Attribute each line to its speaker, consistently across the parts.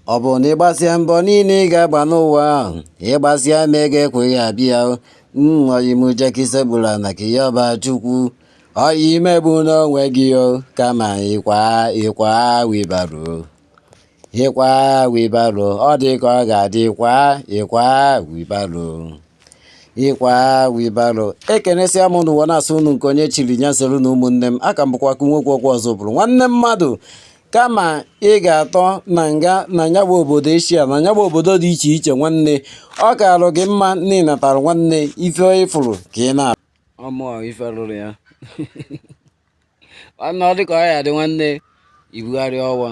Speaker 1: Ọ bụ na ịgbasịa mbọ niile ị ga-agba n'ụwa ahụ, ịgbasịa ma ego ekweghị abịa, oyi m jekisegbula na ka ya ọba Chukwu, oyi imegbu n'onwe gị kama ịkwa wibaro, ọ dị ka ọ ga-adị ịkwa wibaro. Ekenesịa m n'ụwa na-asụ unu nke onye chiri ya soro na ụmụnne m, aka m bụkwa nwoke okwu ọzọ bụrụ nwanne mmadụ. Kama ị ga-atọ na nga na ya bụ obodo Eshia na ya bụ obodo dị iche iche nwanne, ọ ga-alụ gị mma na ịnatara nwanne ife ịfụrụ ka ị na-ọmụọ ife lụrụ ya nwanne, ọ dị ka ọ ya dị nwanne ibugharị ọwa.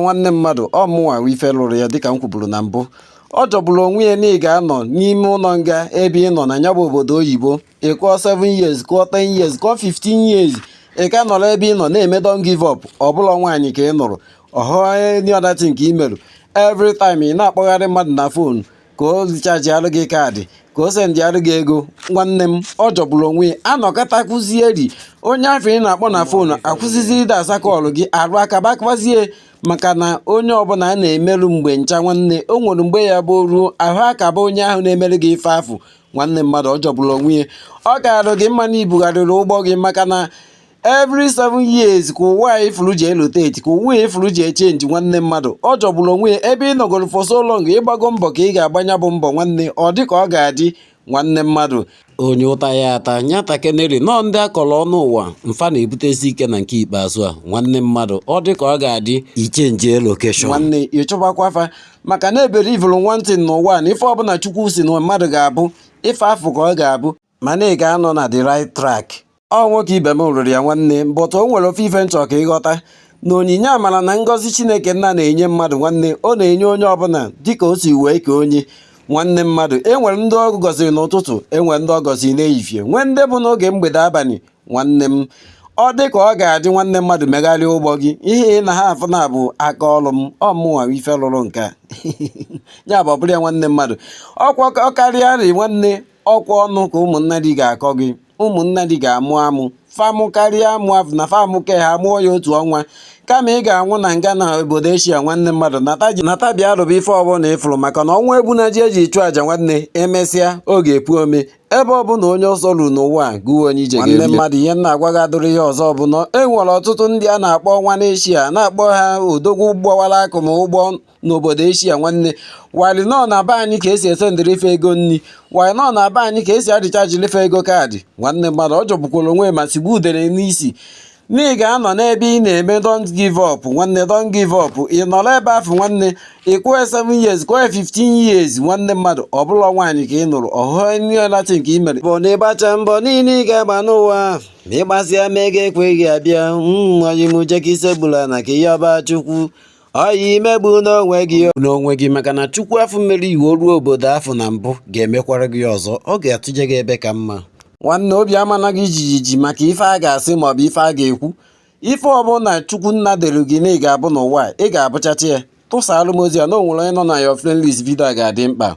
Speaker 1: Nwanne mmadụ ọmụwa ife lụrụ ya dịka m kwuburu na mbụ. Ọ jọgburu onwe ya na ị ga-anọ n'ime ụlọ nga ebe ị nọ na ya bụ obodo oyibo, ị kụọ 7 years, kụọ 10 years, kụọ 15 years, ị ka nọrọ ebe ị nọ na-eme don give up. Ọ bụla nwaanyị ka ị nụrụ, ọhụụ ọdachi nke ị merụ, every time ị na-akpọgharị mmadụ na fonu ka o richaji arụ gị kaadị, ka o sendị arụ gị ego. Nwanne m, ọ jọgburu onwe ya. Anọkọta kụzieri onye afọ ị na-akpọ na fonu akwụsịzi ide asa kọlụ gị, arụ akabakwazie, maka na onye ọbụla a na-emerụ mgbe ncha nwanne, o nwere mgbe ya bụ ruo ahụ akaba onye ahụ na-emerụ gị ife afụ. Nwanne mmadụ, ọ jọgburu onwe ya. Ọ ga-arụ gị mma na ibugharịrị ụgbọ gị, maka na every 7 years ka ụwa ifuru ji eloteti, ka ụwa ifuru ji echenji. Nwanne mmadụ, ọ jọgburu onwe ya. Ebe ị nọgoro for so long, ịgbago mbọ ka ị ga-agbanya bụ mbọ nwanne, ọ dị ka ọ ga-adị. Nwanne mmadụ, onye ụta ya ata nyata keneri nọ ndị akọrọ ọnụ ụwa mfa na-ebutezi ike na nke ikpeazụ a. Nwanne mmadụ, ọ dị ka ọ ga-adị ichenji lokeshọn. Nwanne, ịchọbakwa afa, maka na ebere ivụrụ nwantin n'ụwa na ife ọbụla Chukwu si na mmadụ ga-abụ ife afụ ka ọ ga-abụ, mana ị ga-anọ na the right track. Ọ nwoke ibe m rụrụ ya nwanne, but o nwere ofe ife nchọ ka ịghọta na onyinye amara na ngọzi Chineke nna na-enye mmadụ nwanne, ọ na-enye onye ọbụla dịka o si wee ka onye. Nwanne mmadụ, enwere ndị ọ gọziri n'ụtụtụ, enwere ndị ọ gọziri n'ehihie, nwee ndị bụ n'oge mgbede abalị. Nwanne m, ọ dị ka ọ ga-adị nwanne mmadụ megharịa ụgbọ gị. Ihe na ha afụ na bụ aka ọrụ m, ọmụnwa ife lụrụ nke a ya bụ ọbụrụ ya. Nwanne mmadụ, ọkwa ọkarịa rị nwanne, ọkwa ọnụ ka ụmụnna dị ga-akọ gị, ụmụnna dị ga-amụ amụ, famụ karịa amụ afụ na famụ ke ha mụọ ya otu ọnwa, kama ị ga-anwụ na nga na obodo Eshia. Nwanne mmadụ, nata bịa rụba ife ọbụla ịfụrụ, maka na ọnwa egbuna ji eji chụọ aja nwanne, emesịa oge epu ome. Ebe ọbụla onye ọsọ ruru n'ụwa gụwa onye ije ga-eme. Nwanne mmadụ, ihe nna agwa gị adụrụ ihe ọzọ bụ na e nwere ọtụtụ ndị a na-akpọ ọnwa n'Eshia, na-akpọ ha odogwu gbawara akụ ma ụgbọ n'obodo Eshia. Nwanne, wali nọ na be anyị ka esi esendịrị ife ego nri, wali nọ na be anyị ka esi adịchaji ife ego kaadị. Nwanne mmadụ, ọ jọgbukwara onwe ma sigbu udere n'isi na ị ga-anọ n'ebe ị na-eme don't give up. Nwanne, don't give up. Ị nọrọ ebe afọ nwanne, ị kwụọ 7 years, kwụọ 15 years. Nwanne mmadụ, ọ bụla nwaanyị ka ị nụrụ, ọhụụ latin ka ị mere. Bụ na ịgbacha mbọ niile ị ga-agba n'ụwa, ma ịgbasịa ma ego ekweghị abịa, oyi m jekisegbula na ka ya ọba Chukwu, oyi imegbu n'onwe gị, maka na Chukwu afọ mere iwu ruo obodo afọ na mbụ ga-emekwara gị ọzọ. Ọ ga-atụje gị ebe ka mma. Nwanne, obi amana gị jijiji maka ife a ga-asị maọbụ ife a ga-ekwu. Ife ọbụla Chukwu nna dere gị na ị ga-abụ n'ụwa, ị ga-abụchachi ya. Tụsaalụ m ozi a na o nwere onye nọ na your friend list, vidio a ga-adị mkpa.